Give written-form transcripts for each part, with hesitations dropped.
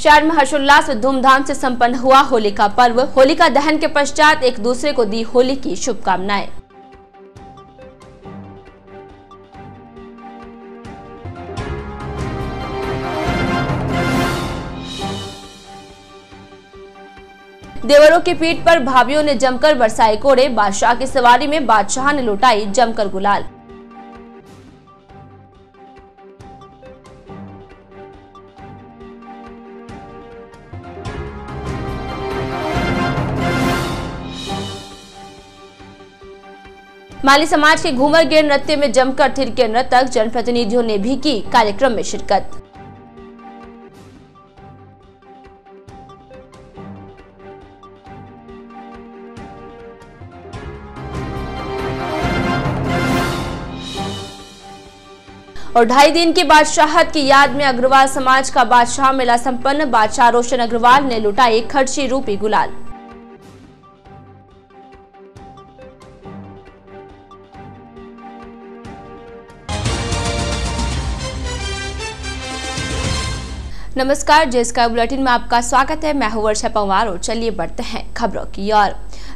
शहर में हर्षोल्लास व धूमधाम से संपन्न हुआ होली का पर्व। होलिका दहन के पश्चात एक दूसरे को दी होली की शुभकामनाएं। देवरों की पीठ पर भाभियों ने जमकर बरसाए कोड़े। बादशाह की सवारी में बादशाह ने लुटाई जमकर गुलाल। माली समाज के घूमर गेर नृत्य में जमकर थिरके नर्तक। जनप्रतिनिधियों ने भी की कार्यक्रम में शिरकत। और 2.5 दिन की बादशाहत की याद में अग्रवाल समाज का बादशाह मेला संपन्न। बादशाह रोशन अग्रवाल ने लुटाई खर्ची रूपी गुलाल। नमस्कार, जे स्काई बुलेटिन में आपका स्वागत है। मैं हूं वर्षा पंवार और चलिए बढ़ते हैं खबरों की ओर।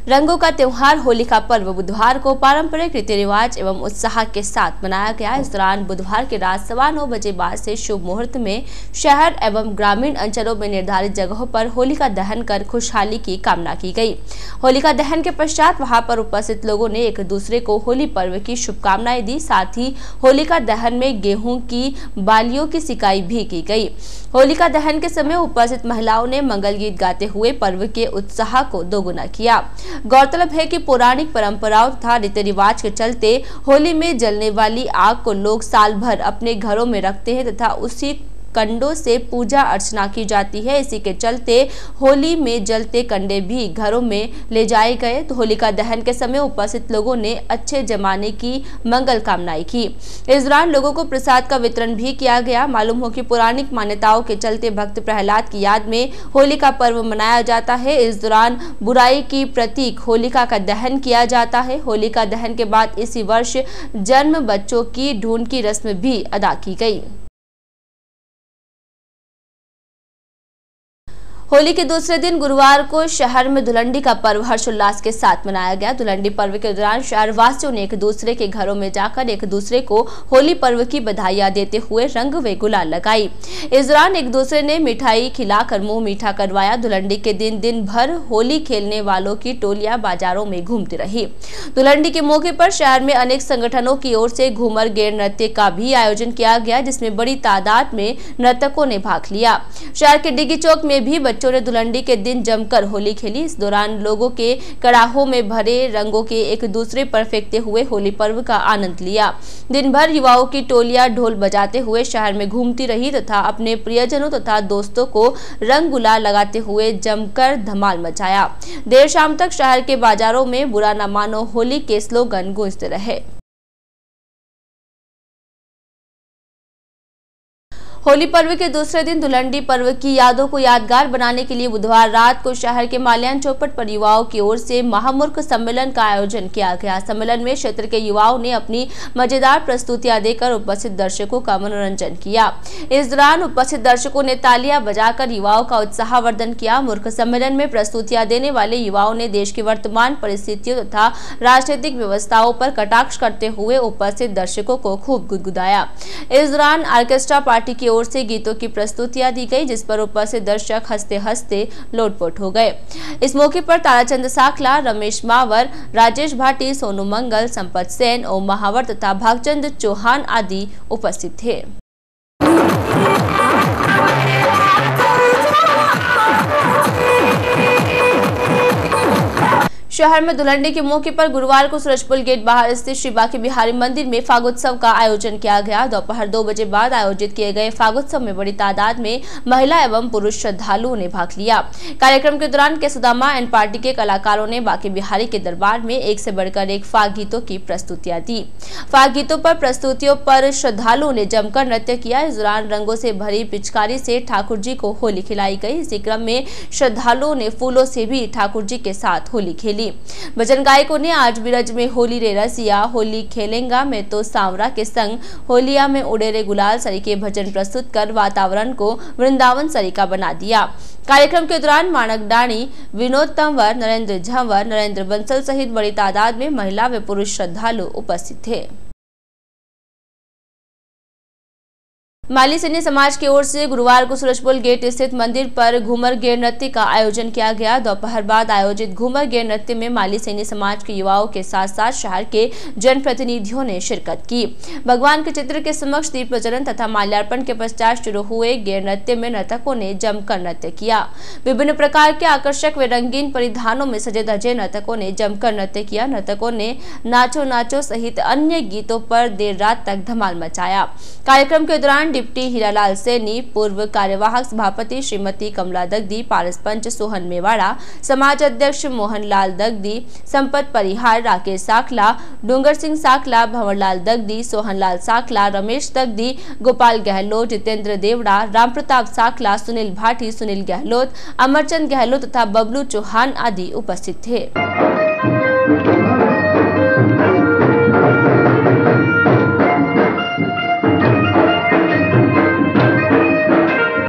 रंगों का त्योहार होली का पर्व बुधवार को पारंपरिक रीति रिवाज एवं उत्साह के साथ मनाया गया। इस दौरान बुधवार की रात 9:15 बजे बाद से शुभ मुहूर्त में शहर एवं ग्रामीण अंचलों में निर्धारित जगहों पर होलिका दहन कर खुशहाली की कामना की गई। होलिका दहन के पश्चात वहां पर उपस्थित लोगों ने एक दूसरे को होली पर्व की शुभकामनाएं दी। साथ ही होलिका दहन में गेहूं की बालियों की सिकाई भी की गई। होलिका दहन के समय उपस्थित महिलाओं ने मंगल गीत गाते हुए पर्व के उत्साह को दोगुना किया। गौरतलब है कि पौराणिक परंपराओं तथा रीति रिवाज के चलते होली में जलने वाली आग को लोग साल भर अपने घरों में रखते हैं तथा उसी कंडों से पूजा अर्चना की जाती है। इसी के चलते होली में जलते कंडे भी घरों में ले जाए गए। तो होलिका दहन के समय उपस्थित लोगों ने अच्छे जमाने की मंगल कामनाएं की। इस दौरान लोगों को प्रसाद का वितरण भी किया गया। मालूम हो कि पौराणिक मान्यताओं के चलते भक्त प्रहलाद की याद में होलिका पर्व मनाया जाता है। इस दौरान बुराई की प्रतीक होलिका का दहन किया जाता है। होलिका दहन के बाद इसी वर्ष जन्म बच्चों की ढूंढ की रस्म भी अदा की गई। होली के दूसरे दिन गुरुवार को शहर में धुलंडी का पर्व हर्षोल्लास के साथ मनाया गया। धुलंडी पर्व के दौरान शहर वासियों ने एक दूसरे के घरों में जाकर एक दूसरे को होली पर्व की बधाइयां देते हुए रंग व गुलाल लगाई। इस दौरान एक दूसरे ने मिठाई खिलाकर मुंह मीठा करवाया। धुलंडी के दिन दिन भर होली खेलने वालों की टोलियां बाजारों में घूमती रही। धुलंडी के मौके पर शहर में अनेक संगठनों की ओर से घूमर गेर नृत्य का भी आयोजन किया गया, जिसमें बड़ी तादाद में नर्तकों ने भाग लिया। शहर के डिगी चौक में भी बच्चों ने धुलंडी के दिन जमकर होली खेली। इस दौरान लोगों के कड़ाहों में भरे रंगों के एक दूसरे पर फेंकते हुए होली पर्व का आनंद लिया। दिन भर युवाओं की टोलियां ढोल बजाते हुए शहर में घूमती रही तथा अपने प्रियजनों तथा दोस्तों को रंग गुलाल लगाते हुए जमकर धमाल मचाया। देर शाम तक शहर के बाजारों में बुरा न मानो होली के स्लोगन गूंजते रहे। होली पर्व के दूसरे दिन धुलंडी पर्व की यादों को यादगार बनाने के लिए बुधवार रात को शहर के माल्यान चौपट पर युवाओं की ओर से महामूर्ख सम्मेलन का आयोजन किया गया। सम्मेलन में क्षेत्र के युवाओं ने अपनी मजेदार प्रस्तुतियां देकर उपस्थित दर्शकों का मनोरंजन किया। इस दौरान उपस्थित दर्शकों ने तालियां बजाकर युवाओं का उत्साहवर्धन किया। मूर्ख सम्मेलन में प्रस्तुतियां देने वाले युवाओं ने देश की वर्तमान परिस्थितियों तथा राजनीतिक व्यवस्थाओं पर कटाक्ष करते हुए उपस्थित दर्शकों को खूब गुदगुदाया। इस दौरान ऑर्केस्ट्रा पार्टी की ओर से गीतों की प्रस्तुतियां दी गई, जिस पर उपस्थित दर्शक हंसते हंसते लोटपोट हो गए। इस मौके पर ताराचंद साखला, रमेश मावर, राजेश भाटी, सोनू मंगल, संपत सेन, ओम महावर तथा भागचंद चौहान आदि उपस्थित थे। शहर में धुलंडी के मौके पर गुरुवार को सूरजपुर गेट बाहर स्थित श्री बांके बिहारी मंदिर में फागोत्सव का आयोजन किया गया। दोपहर 2 बजे बाद आयोजित किए गए फागोत्सव में बड़ी तादाद में महिला एवं पुरुष श्रद्धालुओं ने भाग लिया। कार्यक्रम के दौरान केसुदामा एंड पार्टी के कलाकारों ने बांके बिहारी के दरबार में एक से बढ़कर एक फाग गीतों की प्रस्तुतियां दी। फाग गीतों पर प्रस्तुतियों पर श्रद्धालुओं ने जमकर नृत्य किया। इस दौरान रंगों से भरी पिचकारी से ठाकुर जी को होली खिलाई गई। इसी क्रम में श्रद्धालुओं ने फूलों से भी ठाकुर जी के साथ होली खेली। भजन गायकों ने आज बिरज में होली रे रसिया, होली खेलेंगा मैं तो सांवरा के संग, होलिया में उड़े रे गुलाल सरीके भजन प्रस्तुत कर वातावरण को वृंदावन सरीका बना दिया। कार्यक्रम के दौरान मानक डाणी, विनोद तंवर, नरेंद्र झंवर, नरेंद्र बंसल सहित बड़ी तादाद में महिला व पुरुष श्रद्धालु उपस्थित थे। माली सैन्य समाज की ओर से गुरुवार को सूरजपुर गेट स्थित मंदिर पर घूमर गेर नृत्य का आयोजन किया गया। दोपहर बाद आयोजित घूमर गेर नृत्य में माली सैन्य समाज के युवाओं के साथ साथ शहर के जनप्रतिनिधियों ने शिरकत की। भगवान के चित्र के समक्ष दीप प्रज्वलन तथा माल्यार्पण के पश्चात शुरू हुए गेर नृत्य में नर्तकों ने जमकर नृत्य किया। विभिन्न प्रकार के आकर्षक व रंगीन परिधानों में सजे धजे नर्तकों ने जमकर नृत्य किया। नर्तकों ने नाचो नाचो सहित अन्य गीतों पर देर रात तक धमाल मचाया। कार्यक्रम के दौरान डिप्टी हीरालाल सैनी, पूर्व कार्यवाहक सभापति श्रीमती कमला दगदी, पारस पंच सोहन मेवाड़ा, समाज अध्यक्ष मोहन लाल दगदी, संपत परिहार, राकेश साखला, डूंगर सिंह साखला, भंवरलाल दगदी, सोहन लाल साखला, रमेश दगदी, गोपाल गहलोत, जितेंद्र देवड़ा, राम प्रताप साखला, सुनील भाटी, सुनील गहलोत, अमरचंद गहलोत तथा बबलू चौहान आदि उपस्थित थे।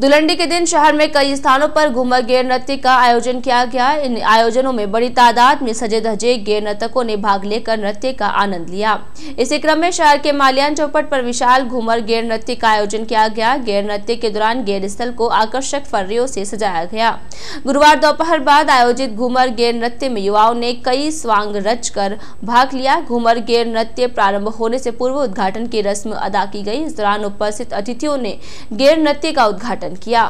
धुलंडी के दिन शहर में कई स्थानों पर घूमर गेर नृत्य का आयोजन किया गया। इन आयोजनों में बड़ी तादाद में सजे धजे गेर नर्तकों ने भाग लेकर नृत्य का आनंद लिया। इसी क्रम में शहर के माल्यान चौपट पर विशाल घूमर गेर नृत्य का आयोजन किया गया। गेर नृत्य के दौरान गेर स्थल को आकर्षक फर्रियों से सजाया गया। गुरुवार दोपहर बाद आयोजित घूमर गेर नृत्य में युवाओं ने कई स्वांग रचकर भाग लिया। घूमर गेर नृत्य प्रारंभ होने से पूर्व उद्घाटन की रस्म अदा की गई। इस दौरान उपस्थित अतिथियों ने गेर नृत्य का उद्घाटन किया।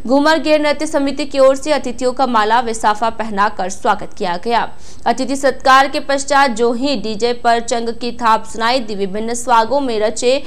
घूमर गेर नृत्य समिति की ओर से अतिथियों का माला व साफा पहनाकर स्वागत किया गया। अतिथि सत्कार के पश्चात जो ही डीजे पर चंग की थाप सुनाई दी, विभिन्न स्वागों में रचे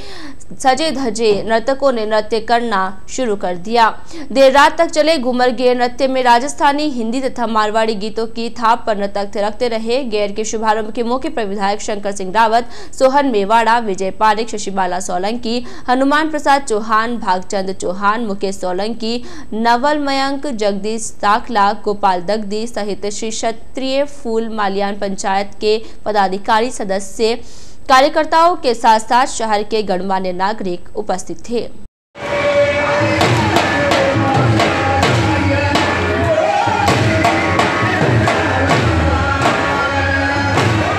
सजे धजे नर्तकों ने नृत्य करना शुरू कर दिया। देर रात तक चले घूमर गेर नृत्य में राजस्थानी, हिंदी तथा मारवाड़ी गीतों की थाप पर नर्तक थिरकते रहे। गेर के शुभारंभ के मौके पर विधायक शंकर सिंह रावत, सोहन मेवाड़ा, विजय पारिक, शशिबाला सोलंकी, हनुमान प्रसाद चौहान, भागचंद चौहान, मुकेश सोलंकी, नवल मयंक, जगदीश साखला, गोपाल दगदी सहित श्री क्षत्रिय फूल माल्यान पंचायत के पदाधिकारी, सदस्य, कार्यकर्ताओं के साथ साथ शहर के गणमान्य नागरिक उपस्थित थे।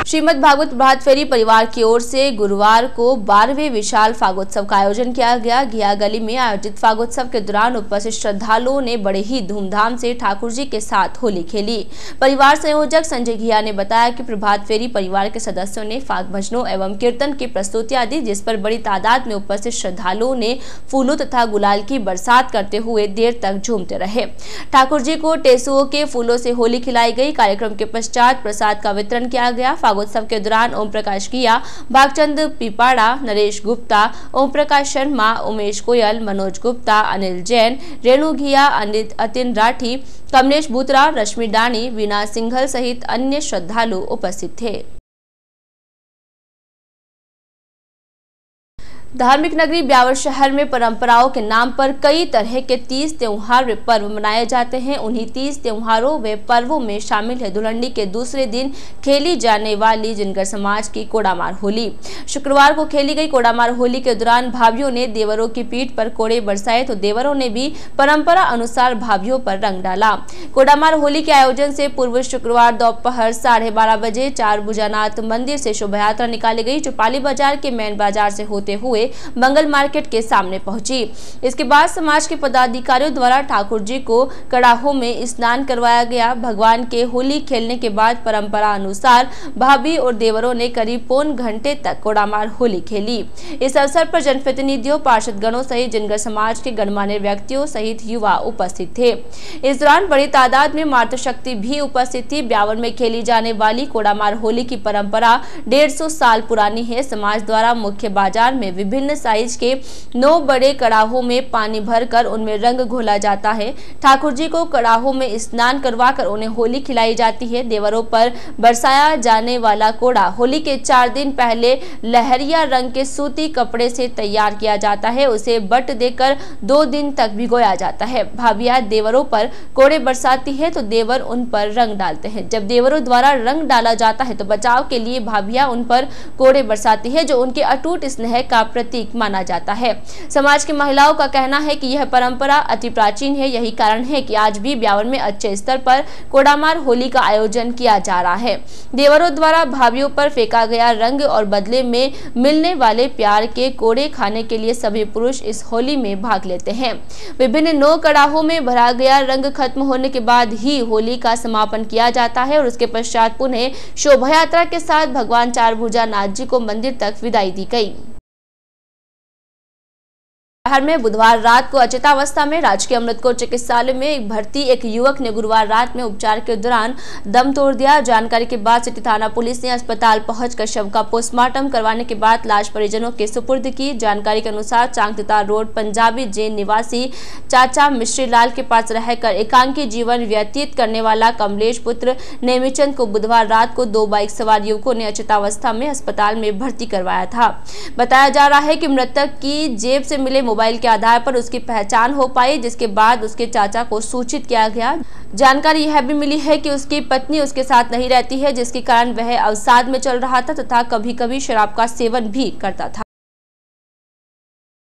श्रीमद् भागवत प्रभात फेरी परिवार की ओर से गुरुवार को 12वें विशाल फागोत्सव का आयोजन किया गया। घिया गली में आयोजित फागोत्सव के दौरान उपस्थित श्रद्धालुओं ने बड़े ही धूमधाम से ठाकुर जी के साथ होली खेली। परिवार संयोजक संजय घिया ने बताया कि प्रभात फेरी परिवार के सदस्यों ने फाग भजनों एवं कीर्तन की प्रस्तुतियां दी, जिस पर बड़ी तादाद में उपस्थित श्रद्धालुओं ने फूलों तथा गुलाल की बरसात करते हुए देर तक झूमते रहे। ठाकुर जी को टेसुओं के फूलों से होली खिलाई गई। कार्यक्रम के पश्चात प्रसाद का वितरण किया गया। उत्सव के दौरान ओम प्रकाश किया, भागचंद पिपाड़ा, नरेश गुप्ता, ओम प्रकाश शर्मा, उमेश गोयल, मनोज गुप्ता, अनिल जैन, रेणु घिया, अतिन राठी, कमलेश बूतरा, रश्मि डानी, वीना सिंघल सहित अन्य श्रद्धालु उपस्थित थे। धार्मिक नगरी ब्यावर शहर में परंपराओं के नाम पर कई तरह के 30 त्योहार व पर्व मनाए जाते हैं। उन्हीं 30 त्योहारों व पर्वों में शामिल है धुलंडी के दूसरे दिन खेली जाने वाली जिनगर समाज की कोड़ामार होली। शुक्रवार को खेली गई कोड़ामार होली के दौरान भाभियों ने देवरों की पीठ पर कोड़े बरसाए तो देवरों ने भी परंपरा अनुसार भाभियों पर रंग डाला। कोड़ामार होली के आयोजन से पूर्व शुक्रवार दोपहर 12:30 बजे चार भुजानाथ मंदिर से शोभा यात्रा निकाली गई, जो पाली बाजार के मेन बाजार से होते हुए मंगल मार्केट के सामने पहुंची। इसके बाद समाज के पदाधिकारियों द्वारा ठाकुर जी को कड़ाहों में स्नान करवाया गया। भगवान के होली खेलने के बाद परंपरा अनुसार भाभी और देवरों ने करीब पौन घंटे तक कोड़ामार होली खेली। इस अवसर पर जनप्रतिनिधियों, पार्षद गणों सहित जिनगर समाज के गणमान्य व्यक्तियों सहित युवा उपस्थित थे। इस दौरान बड़ी तादाद में मातृशक्ति भी उपस्थित थी। ब्यावर में खेली जाने वाली कोड़ामार होली की परंपरा 150 साल पुरानी है। समाज द्वारा मुख्य बाजार में विभिन्न साइज के 9 बड़े कड़ाहों में पानी भरकर उनमें रंग घोला जाता है। ठाकुर जी को कड़ाहों में स्नान करवाकर उन्हें होली खिलाई जाती है। देवरों पर बरसाया जाने वाला कोड़ा होली के 4 दिन पहले लहरिया रंग के सूती कपड़े से तैयार किया जाता है। उसे बट देकर 2 दिन तक भिगोया जाता है। भाभियां देवरों पर कोड़े बरसाती है तो देवर उन पर रंग डालते हैं। जब देवरों द्वारा रंग डाला जाता है तो बचाव के लिए भाभियां उन पर कोड़े बरसाती है, जो उनके अटूट स्नेह का प्रतीक माना जाता है। समाज की महिलाओं का कहना है कि यह परंपरा अति प्राचीन है। यही कारण है कि आज भी ब्यावर में अच्छे स्तर पर कोड़ामार होली का आयोजन किया जा रहा है। देवरों द्वारा भाभियों पर फेंका गया रंग और बदले में मिलने वाले प्यार के कोड़े खाने के लिए सभी पुरुष इस होली में भाग लेते हैं। विभिन्न 9 कड़ाहों में भरा गया रंग खत्म होने के बाद ही होली का समापन किया जाता है और उसके पश्चात पुनः शोभा यात्रा के साथ भगवान चारभुजा नाथ जी को मंदिर तक विदाई दी गई। शहर में बुधवार रात को अचेतावस्था में राजकीय अमृतकोट चिकित्सालय में भर्ती एक युवक ने गुरुवार रात में उपचार के दौरान दम तोड़ दिया। जानकारी के बाद सिटी थाना पुलिस ने अस्पताल पहुंचकर शव का पोस्टमार्टम करवाने के बाद लाश परिजनों के सुपुर्द की। जानकारी के अनुसार चांगतिता रोड पंजाबी जैन निवासी चाचा मिश्री लाल के पास रहकर एकांकी जीवन व्यतीत करने वाला कमलेश पुत्र नेमीचंद को बुधवार रात को 2 बाइक सवार युवकों ने अचेतावस्था में अस्पताल में भर्ती करवाया था। बताया जा रहा है कि मृतक की जेब से मिले मोबाइल के आधार पर उसकी पहचान हो पाई, जिसके बाद उसके चाचा को सूचित किया गया। जानकारी यह भी मिली है कि उसकी पत्नी उसके साथ नहीं रहती है, जिसके कारण वह अवसाद में चल रहा था तथा कभी-कभी शराब का सेवन भी करता था।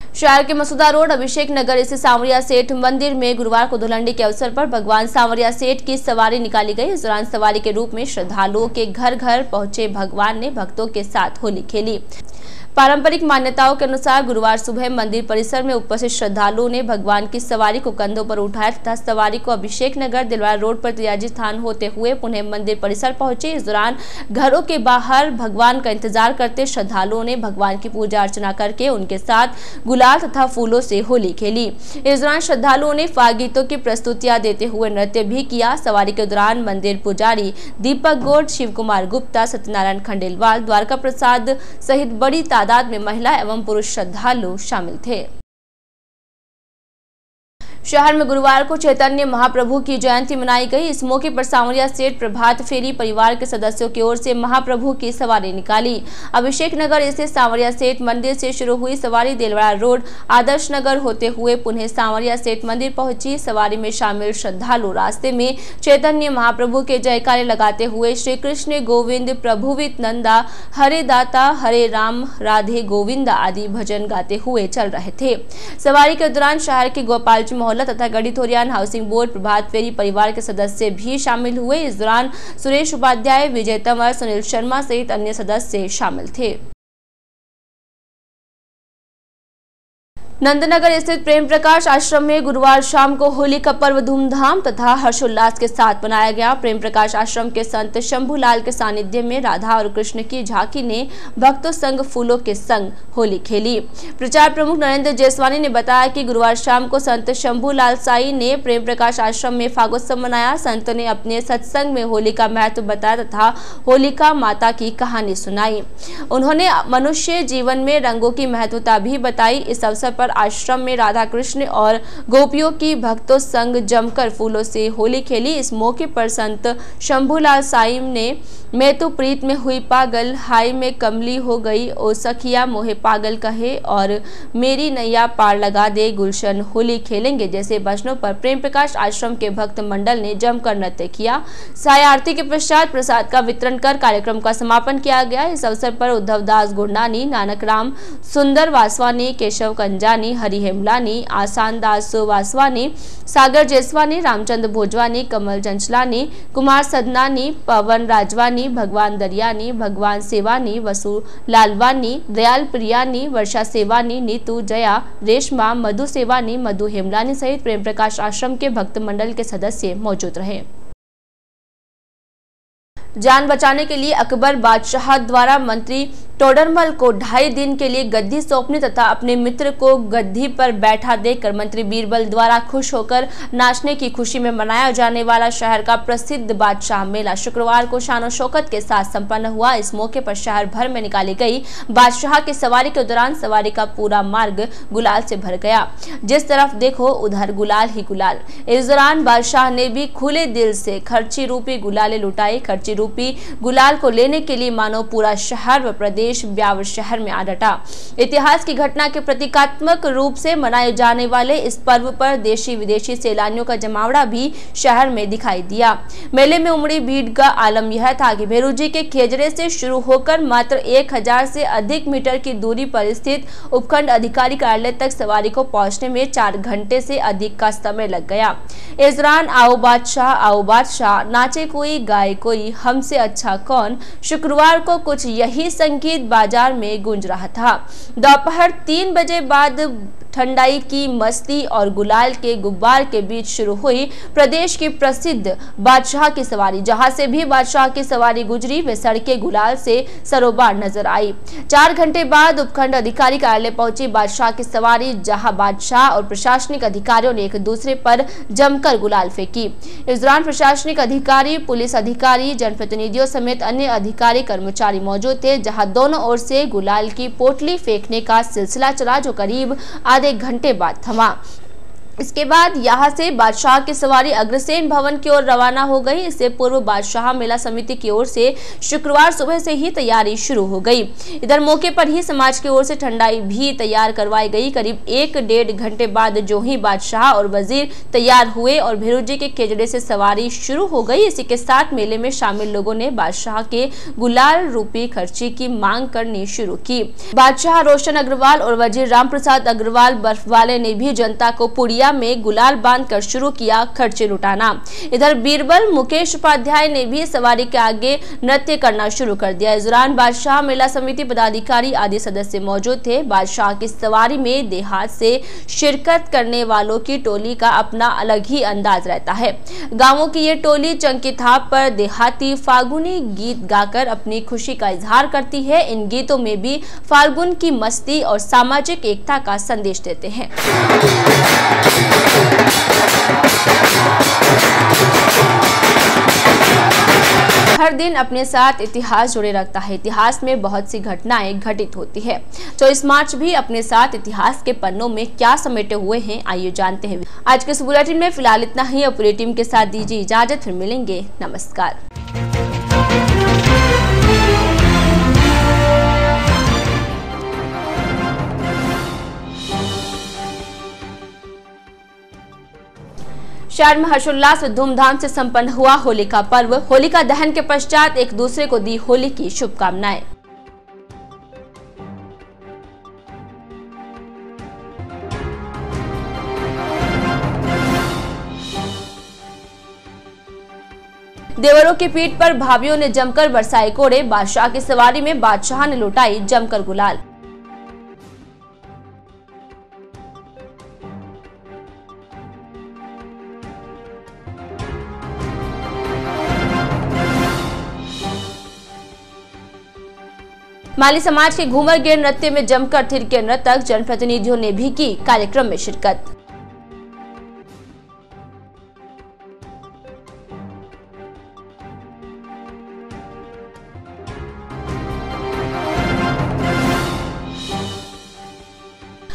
शहर के मसूदा रोड अभिषेक नगर स्थित सांवरिया सेठ मंदिर में गुरुवार को धुलंडी के अवसर पर भगवान सांवरिया सेठ की सवारी निकाली गई। इस दौरान सवारी के रूप में श्रद्धालुओं के घर घर पहुंचे भगवान ने भक्तों के साथ होली खेली। पारंपरिक मान्यताओं के अनुसार गुरुवार सुबह मंदिर परिसर में उपस्थित श्रद्धालुओं ने भगवान की सवारी को कंधों पर उठाया तथा सवारी को अभिषेक नगर दिलवाड़ा रोड पर तियाजी स्थान होते हुए पुनः मंदिर परिसर पहुंचे। इस दौरान घरों के बाहर भगवान का इंतजार करते श्रद्धालुओं ने भगवान की पूजा अर्चना करके उनके साथ गुलाल तथा फूलों से होली खेली। इस दौरान श्रद्धालुओं ने फाग गीतों की प्रस्तुतियां देते हुए नृत्य भी किया। सवारी के दौरान मंदिर पुजारी दीपक गौड़, शिव कुमार गुप्ता, सत्यनारायण खंडेलवाल, द्वारका प्रसाद सहित बड़ी तादाद में महिला एवं पुरुष श्रद्धालु शामिल थे। शहर में गुरुवार को चैतन्य महाप्रभु की जयंती मनाई गई। इस मौके पर सांवरिया सेठ प्रभात फेरी परिवार के सदस्यों की ओर से महाप्रभु की सवारी निकाली। अभिषेक नगर स्थित सांवरिया सेठ मंदिर से शुरू हुई सवारी दिलवाड़ा रोड आदर्श नगर होते हुए पुनः सांवरिया सेठ मंदिर पहुंची। सवारी में शामिल श्रद्धालु रास्ते में चैतन्य महाप्रभु के जयकारे लगाते हुए श्री कृष्ण गोविंद प्रभुवित नंदा, हरे दाता, हरे राम, राधे गोविंद आदि भजन गाते हुए चल रहे थे। सवारी के दौरान शहर के गोपालजी तथा गढ़ीथोरियान हाउसिंग बोर्ड प्रभात फेरी परिवार के सदस्य भी शामिल हुए। इस दौरान सुरेश उपाध्याय, विजय तंवर, सुनील शर्मा सहित अन्य सदस्य शामिल थे। नंदनगर स्थित प्रेम प्रकाश आश्रम में गुरुवार शाम को होली का पर्व धूमधाम तथा हर्षोल्लास के साथ मनाया गया। प्रेम प्रकाश आश्रम के संत शंभूलाल के सानिध्य में राधा और कृष्ण की झांकी ने भक्तों संग फूलों के संग होली खेली। प्रचार प्रमुख नरेंद्र जयसवानी ने बताया कि गुरुवार शाम को संत शंभूलाल साई ने प्रेम प्रकाश आश्रम में फागोत्सव मनाया। संत ने अपने सत्संग में होली का महत्व बताया तथा होलिका माता की कहानी सुनाई। उन्होंने मनुष्य जीवन में रंगों की महत्वता भी बताई। इस अवसर पर आश्रम में राधा कृष्ण और गोपियों की भक्तों संग जमकर फूलों से होली खेली। इस मौके पर संत शंभूलाल साई ने मैं तो प्रीत में हुई पागल, हाय में कमली हो गई, ओ सखिया मोहे पागल कहे और मेरी नैया पार लगा दे, गुलशन होली खेलेंगे जैसे वचनों पर प्रेम प्रकाश आश्रम के भक्त मंडल ने जमकर नृत्य किया। साय आरती के पश्चात प्रसाद का वितरण कर कार्यक्रम का समापन किया गया। इस अवसर पर उद्धव दास गुरनानी, नानक राम सुंदर वासवानी, केशव कंजानी, हरि हेमलानी, आसान दास वासवानी, सागर जयसवानी, रामचंद्र भोजवानी, कमल चंचलानी, कुमार सदनानी, पवन राजवानी, भगवान दरियानी, भगवान सेवानी, वसु लालवानी, दयाल प्रियानी, वर्षा सेवानी, नीतू, जया, रेशमा, मधु सेवानी, मधु हेमलानी सहित प्रेम प्रकाश आश्रम के भक्त मंडल के सदस्य मौजूद रहे। जान बचाने के लिए अकबर बादशाह द्वारा मंत्री तोडरमल को 2.5 दिन के लिए गद्दी सौंपने तथा अपने मित्र को गद्दी पर बैठा देखकर मंत्री बीरबल द्वारा खुश होकर नाचने की खुशी में मनाया जाने वाला शहर का प्रसिद्ध बादशाह मेला शुक्रवार को शान और शौकत के साथ संपन्न हुआ। इस मौके पर शहर भर में निकाली गई बादशाह की सवारी के दौरान सवारी का पूरा मार्ग गुलाल से भर गया। जिस तरफ देखो उधर गुलाल ही गुलाल। इस दौरान बादशाह ने भी खुले दिल से खर्ची रूपी गुलाले लुटाई। खर्ची रूपी गुलाल को लेने के लिए मानो पूरा शहर व प्रदेश ब्यावर शहर में आ डटा। इतिहास की घटना के प्रतीकात्मक रूप से मनाए जाने वाले इस पर्व पर देशी विदेशी सैलानियों का जमावड़ा भी शहर में दिखाई दिया। मेले में उमड़ी भीड़ का आलम यह था कि भेरूजी के खेजड़े से शुरू होकर मात्र 1000 से अधिक मीटर की दूरी पर स्थित उपखंड अधिकारी कार्यालय तक सवारी को पहुंचने में 4 घंटे से अधिक का समय लग गया। इस दौरान आओ बादशाह नाचे कोई गाए कोई हमसे अच्छा कौन, शुक्रवार को कुछ यही संगीत बाजार में गूंज रहा था। दोपहर 3 बजे बाद ठंडाई की मस्ती और गुलाल के गुब्बार के बीच शुरू हुई प्रदेश की प्रसिद्ध बादशाह की सवारी। जहां से भी बादशाह की सवारी गुजरी वे सड़कें गुलाल से सरोबार नजर आई। 4 घंटे बाद उपखंड अधिकारी कार्यालय पहुंची बादशाह की सवारी, जहां बादशाह और प्रशासनिक अधिकारियों ने एक दूसरे पर जमकर गुलाल फेंकी। इस दौरान प्रशासनिक अधिकारी, पुलिस अधिकारी, जनप्रतिनिधियों समेत अन्य अधिकारी कर्मचारी मौजूद थे। जहां दोनों ओर से गुलाल की पोटली फेंकने का सिलसिला चला जो करीब आधे घंटे बाद थमा। इसके बाद यहां से बादशाह की सवारी अग्रसेन भवन की ओर रवाना हो गई। इससे पूर्व बादशाह मेला समिति की ओर से शुक्रवार सुबह से ही तैयारी शुरू हो गई। इधर मौके पर ही समाज की ओर से ठंडाई भी तैयार करवाई गई। करीब 1-1.5 घंटे बाद जो ही बादशाह और वजीर तैयार हुए और भेरूजी के खेजड़े से सवारी शुरू हो गई। इसी के साथ मेले में शामिल लोगों ने बादशाह के गुलाल रूपी खर्ची की मांग करनी शुरू की। बादशाह रोशन अग्रवाल और वजीर रामप्रसाद अग्रवाल बर्फ वाले ने भी जनता को पुड़िया में गुलाल बांधकर शुरू किया खर्चे लुटाना। इधर बीरबल मुकेश उपाध्याय ने भी सवारी के आगे नृत्य करना शुरू कर दिया। इस दौरान बादशाह मेला समिति पदाधिकारी आदि सदस्य मौजूद थे। बादशाह की सवारी में देहात से शिरकत करने वालों की टोली का अपना अलग ही अंदाज रहता है। गांवों की ये टोली चंकी थाप पर देहाती फाल्गुनी गीत गाकर अपनी खुशी का इजहार करती है। इन गीतों में भी फाल्गुन की मस्ती और सामाजिक एकता का संदेश देते हैं। हर दिन अपने साथ इतिहास जुड़े रखता है। इतिहास में बहुत सी घटनाएं घटित होती है। 24 मार्च भी अपने साथ इतिहास के पन्नों में क्या समेटे हुए हैं, आइए जानते हैं। आज के इस बुलेटिन में फिलहाल इतना ही। अब पूरी टीम के साथ दीजिए इजाजत, फिर मिलेंगे। नमस्कार। शहर में हर्षोल्लास व धूमधाम से संपन्न हुआ होली का पर्व। होलिका दहन के पश्चात एक दूसरे को दी होली की शुभकामनाएं। देवरों की पीठ पर भाभियों ने जमकर बरसाए कोड़े। बादशाह की सवारी में बादशाह ने लुटाई जमकर गुलाल। माली समाज के घूमर गेर नृत्य में जमकर थिरके नर्तक। जनप्रतिनिधियों ने भी की कार्यक्रम में शिरकत।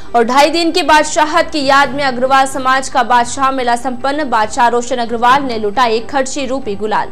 और 2.5 दिन की बादशाहत की याद में अग्रवाल समाज का बादशाह मेला संपन्न। बादशाह रोशन अग्रवाल ने लुटाई खर्ची रूपी गुलाल।